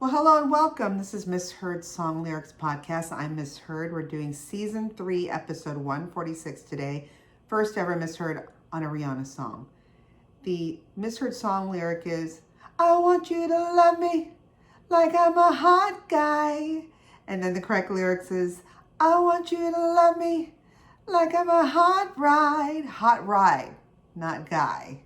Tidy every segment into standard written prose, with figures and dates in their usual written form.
Well, hello and welcome. This is Misheard Song Lyrics Podcast. I'm Misheard. We're doing Season 3, Episode 146 today. First ever misheard on a Rihanna song. The misheard song lyric is, I want you to love me like I'm a hot guy. And then the correct lyrics is, I want you to love me like I'm a hot ride, not guy.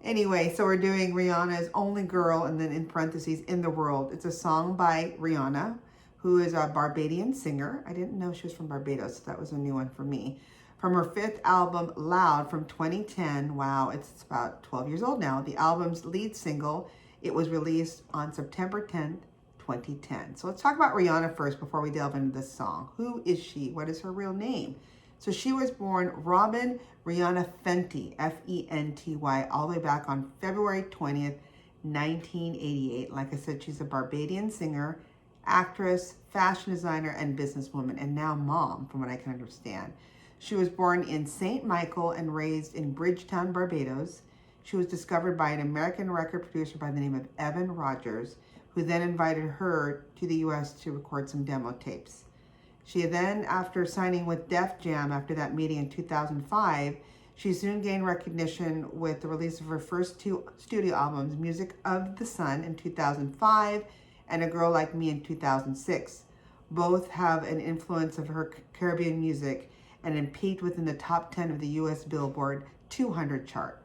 Anyway, so we're doing Rihanna's Only Girl and then in parentheses, In the World. It's a song by Rihanna, who is a Barbadian singer. I didn't know she was from Barbados, so that was a new one for me. From her fifth album, Loud, from 2010. Wow, it's about 12 years old now. The album's lead single, it was released on September 10th, 2010. So let's talk about Rihanna first before we delve into this song. Who is she? What is her real name? So she was born Robin Rihanna Fenty, F-E-N-T-Y, all the way back on February 20th, 1988. Like I said, she's a Barbadian singer, actress, fashion designer, and businesswoman, and now mom, from what I can understand. She was born in St. Michael and raised in Bridgetown, Barbados. She was discovered by an American record producer by the name of Evan Rogers, who then invited her to the U.S. to record some demo tapes. She then, after signing with Def Jam after that meeting in 2005, she soon gained recognition with the release of her first two studio albums, Music of the Sun in 2005 and A Girl Like Me in 2006. Both have an influence of her Caribbean music and peaked within the top 10 of the U.S. Billboard 200 chart.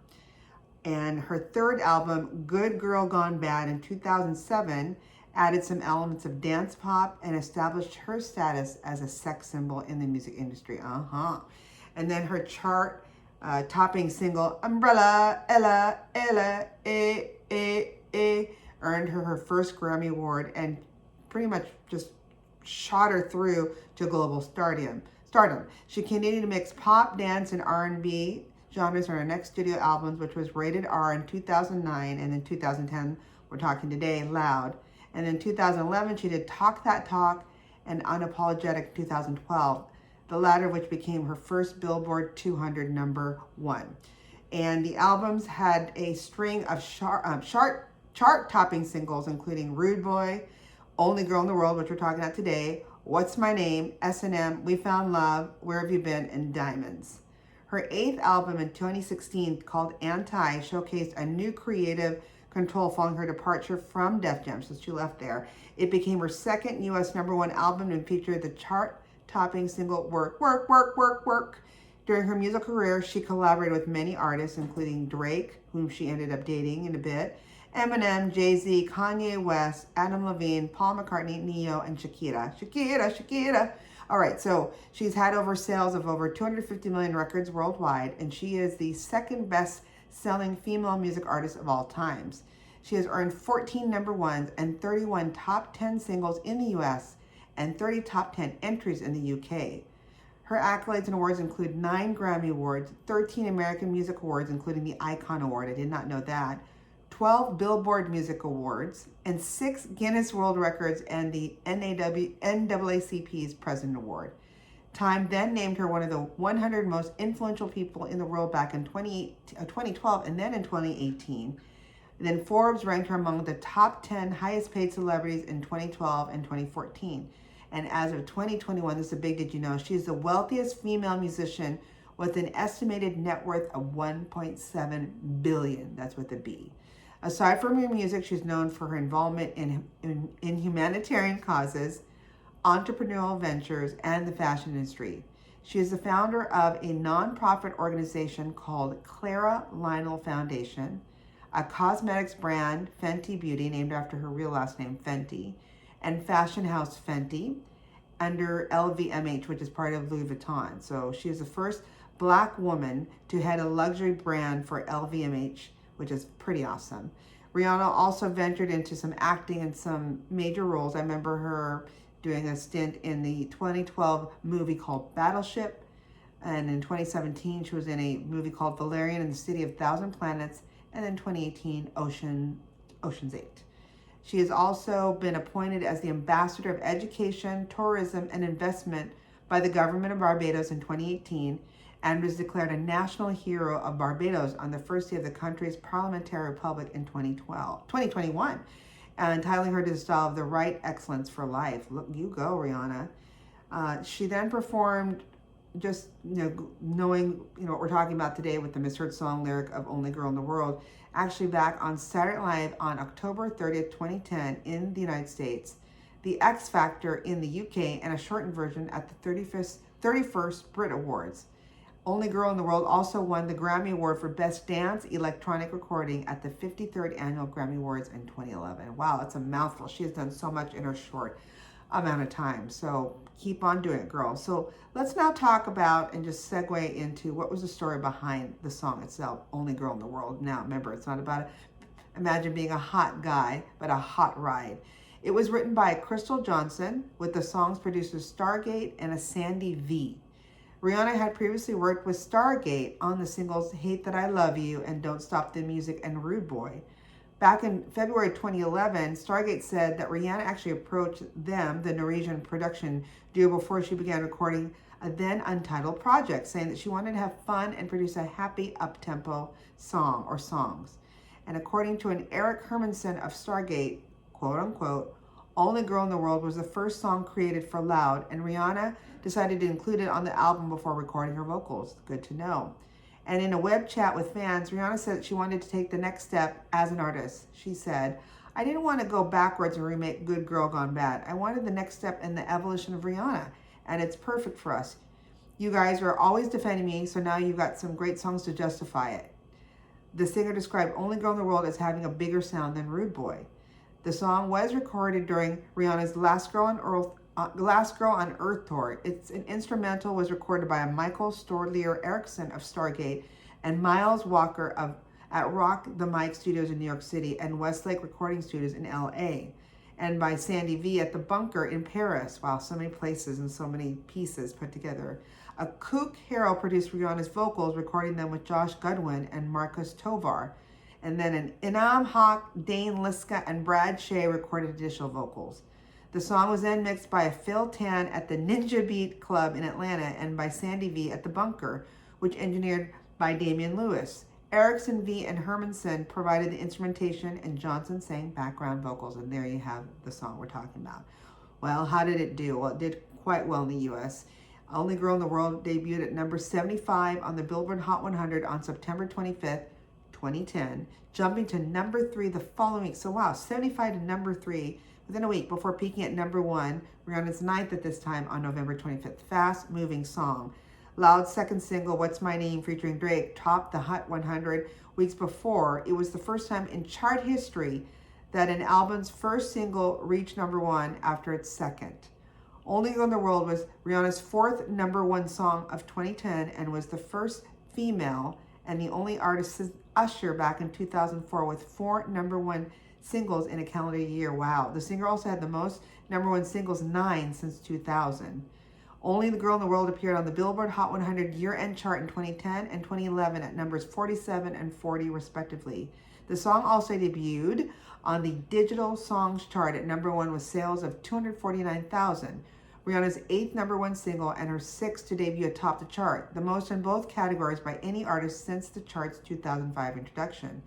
And her third album, Good Girl Gone Bad in 2007, added some elements of dance pop and established her status as a sex symbol in the music industry. And then her chart topping single, Umbrella, Ella, Ella, earned her first Grammy Award and pretty much just shot her through to global stardom. She continued to mix pop, dance, and R&B genres on her next studio albums, which was rated R in 2009, and in 2010, we're talking today, Loud. And in 2011, she did Talk That Talk and Unapologetic in 2012, the latter of which became her first Billboard 200 #1. And the albums had a string of chart-topping singles, including Rude Boy, Only Girl in the World, which we're talking about today, What's My Name, S&M, We Found Love, Where Have You Been, and Diamonds. Her eighth album in 2016, called Anti, showcased a new creative control following her departure from Def Jam, so she left there. It became her second U.S. #1 album and featured the chart-topping single Work, Work, Work, Work, Work. During her musical career, she collaborated with many artists, including Drake, whom she ended up dating in a bit, Eminem, Jay-Z, Kanye West, Adam Levine, Paul McCartney, Neo, and Shakira. All right, so she's had sales of over 250 million records worldwide, and she is the second best-selling female music artist of all times. She has earned 14 #1s and 31 top 10 singles in the U.S. and 30 top 10 entries in the U.K. Her accolades and awards include 9 Grammy Awards, 13 American Music Awards, including the Icon Award, I did not know that, 12 Billboard Music Awards, and 6 Guinness World Records and the NAACP's President Award. Time then named her one of the 100 most influential people in the world back in 2012 and then in 2018. Then Forbes ranked her among the top 10 highest paid celebrities in 2012 and 2014. And as of 2021, this is a big did you know, she's the wealthiest female musician with an estimated net worth of $1.7 billion. That's with a B. Aside from her music, she's known for her involvement in humanitarian causes, entrepreneurial ventures, and the fashion industry. She is the founder of a nonprofit organization called Clara Lionel Foundation, a cosmetics brand, Fenty Beauty, named after her real last name, Fenty, and fashion house Fenty, under LVMH, which is part of Louis Vuitton. So she is the first Black woman to head a luxury brand for LVMH, which is pretty awesome. Rihanna also ventured into some acting and some major roles. I remember her doing a stint in the 2012 movie called Battleship. And in 2017, she was in a movie called Valerian and the City of Thousand Planets. And then 2018, Ocean's 8. She has also been appointed as the Ambassador of Education, Tourism, and Investment by the government of Barbados in 2018 and was declared a national hero of Barbados on the first day of the country's parliamentary republic in 2021. and entitling her to the style of the right excellence for life. Look, you go, Rihanna. She then performed, just knowing what we're talking about today with the misheard song lyric of Only Girl in the World, actually back on Saturday Night Live on October 30th, 2010 in the United States, the X Factor in the UK, and a shortened version at the 31st Brit Awards. Only Girl in the World also won the Grammy Award for Best Dance Electronic Recording at the 53rd Annual Grammy Awards in 2011. Wow, that's a mouthful. She has done so much in her short amount of time. So keep on doing it, girl. So let's now talk about and just segue into what was the story behind the song itself, Only Girl in the World. Now, remember, it's not about imagine being a hot guy, but a hot ride. It was written by Crystal Johnson with the song's producers Stargate and a Sandy V. Rihanna had previously worked with Stargate on the singles Hate That I Love You and Don't Stop the Music and Rude Boy. Back in February 2011, Stargate said that Rihanna actually approached them, the Norwegian production duo, before she began recording a then untitled project, saying that she wanted to have fun and produce a happy up-tempo song or songs. And according to an Eric Hermanson of Stargate, quote unquote, Only Girl in the World was the first song created for Loud, and Rihanna decided to include it on the album before recording her vocals. Good to know. And in a web chat with fans, Rihanna said that she wanted to take the next step as an artist. She said, I didn't want to go backwards and remake Good Girl Gone Bad. I wanted the next step in the evolution of Rihanna, and it's perfect for us. You guys are always defending me, so now you've got some great songs to justify it. The singer described Only Girl in the World as having a bigger sound than Rude Boy. The song was recorded during Rihanna's Last Girl on Earth tour. Its an instrumental was recorded by Michael Storlier Erickson of Stargate and Miles Walker at Rock the Mic Studios in New York City and Westlake Recording Studios in LA, and by Sandy V at the Bunker in Paris. Wow, so many places and so many pieces put together. A Kook Harrell produced Rihanna's vocals, recording them with Josh Goodwin and Marcus Tovar. And then an Inam Hawk, Dane Liska, and Brad Shea recorded additional vocals. The song was then mixed by Phil Tan at the Ninja Beat Club in Atlanta and by Sandy V at the Bunker, which engineered by Damian Lewis. Erickson V and Hermanson provided the instrumentation, and Johnson sang background vocals. And there you have the song we're talking about. Well, how did it do? Well, it did quite well in the U.S. Only Girl in the World debuted at number 75 on the Billboard Hot 100 on September 25th, 2010, jumping to number 3 the following week. So wow, 75 to number 3 within a week before peaking at number 1, Rihanna's 9th at this time on November 25th. Fast moving song. Loud's second single, What's My Name, featuring Drake, topped the Hot 100 weeks before. It was the first time in chart history that an album's first single reached number 1 after its second. Only Girl in the World was Rihanna's 4th number 1 song of 2010 and was the first female and the only artist since Usher back in 2004 with 4 number 1 singles in a calendar year. Wow. The singer also had the most number 1 singles, 9 since 2000. Only the Girl in the World appeared on the Billboard Hot 100 year-end chart in 2010 and 2011 at numbers 47 and 40 respectively. The song also debuted on the Digital Songs chart at number 1 with sales of 249,000. Rihanna's 8th number 1 single and her 6th to debut atop the chart, the most in both categories by any artist since the chart's 2005 introduction.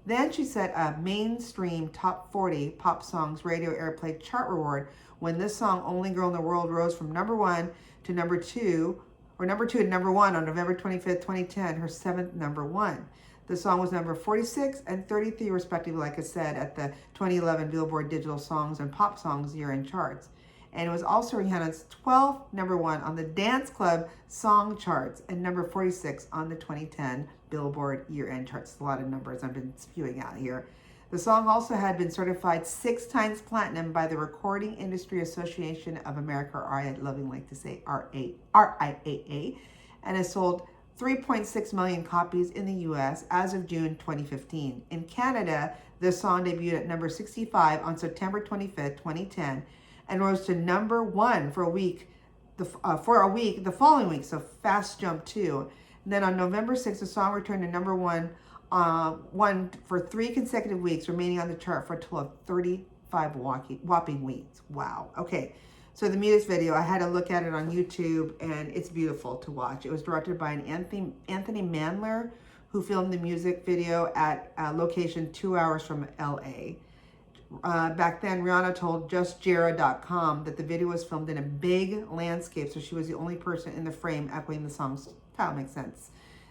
Then she set a mainstream top 40 pop songs radio airplay chart reward when this song, Only Girl in the World, rose from number 1 to number 2, or number 2 to number 1 on November 25th, 2010, her 7th number 1. The song was number 46 and 33 respectively, like I said, at the 2011 Billboard Digital Songs and Pop Songs year-end charts. And it was also Rihanna's 12th number 1 on the Dance Club song charts and number 46 on the 2010 Billboard year-end charts. A lot of numbers I've been spewing out here. The song also had been certified 6 times platinum by the Recording Industry Association of America, or I lovingly like to say RIAA, and has sold 3.6 million copies in the U.S. as of June 2015. In Canada, the song debuted at number 65 on September 25th, 2010, and rose to number 1 for a week the following week, so fast jump too. And then on November 6th, the song returned to number 1 for 3 consecutive weeks, remaining on the chart for a total of 35 whopping weeks. Wow. Okay, so the music video, I had to look at it on YouTube, and it's beautiful to watch. It was directed by an Anthony Mandler, who filmed the music video at a location 2 hours from LA. Back then, Rihanna told JustJara.com that the video was filmed in a big landscape, so she was the only person in the frame echoing the song's style. Makes sense.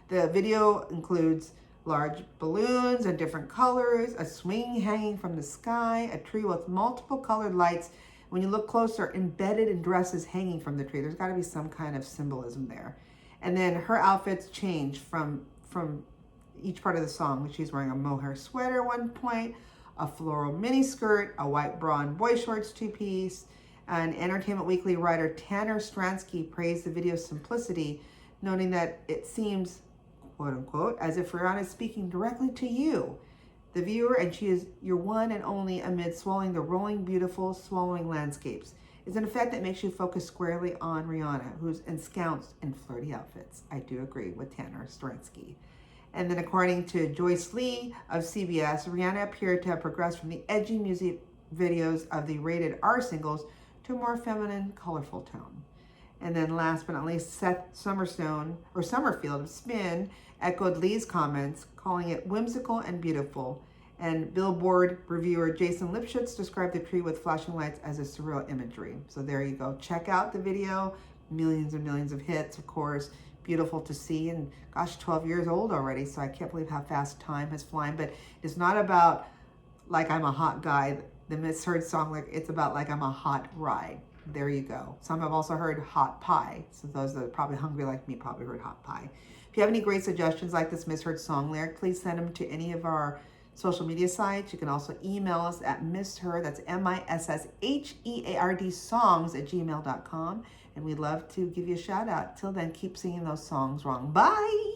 The video includes large balloons in different colors, a swing hanging from the sky, a tree with multiple colored lights. When you look closer, embedded in dresses hanging from the tree. There's got to be some kind of symbolism there. And then her outfits change from each part of the song. She's wearing a mohair sweater at one point, a floral mini skirt, a white bra and boy shorts two-piece. And Entertainment Weekly writer Tanner Stransky praised the video's simplicity, noting that it seems, quote unquote, as if Rihanna is speaking directly to you, the viewer, and she is your one and only amid swallowing the rolling, beautiful, swallowing landscapes. It's an effect that makes you focus squarely on Rihanna, who's ensconced in flirty outfits. I do agree with Tanner Stransky. And then according to Joyce Lee of CBS, Rihanna appeared to have progressed from the edgy music videos of the rated R singles to a more feminine, colorful tone. And then last but not least, Seth Summerfield of Spin echoed Lee's comments, calling it whimsical and beautiful. And Billboard reviewer Jason Lipschitz described the tree with flashing lights as a surreal imagery. So there you go. Check out the video. Millions and millions of hits, of course. Beautiful to see. And gosh, 12 years old already. So I can't believe how fast time has flown. But it's not about like I'm a hot guy. The misheard song, like it's about like I'm a hot ride. There you go. Some have also heard hot pie. So those that are probably hungry like me probably heard hot pie. If you have any great suggestions like this misheard song lyric, please send them to any of our social media sites. You can also email us at misheard, that's MISSHEARD songs@gmail.com. And we'd love to give you a shout out. Till then, keep singing those songs wrong. Bye.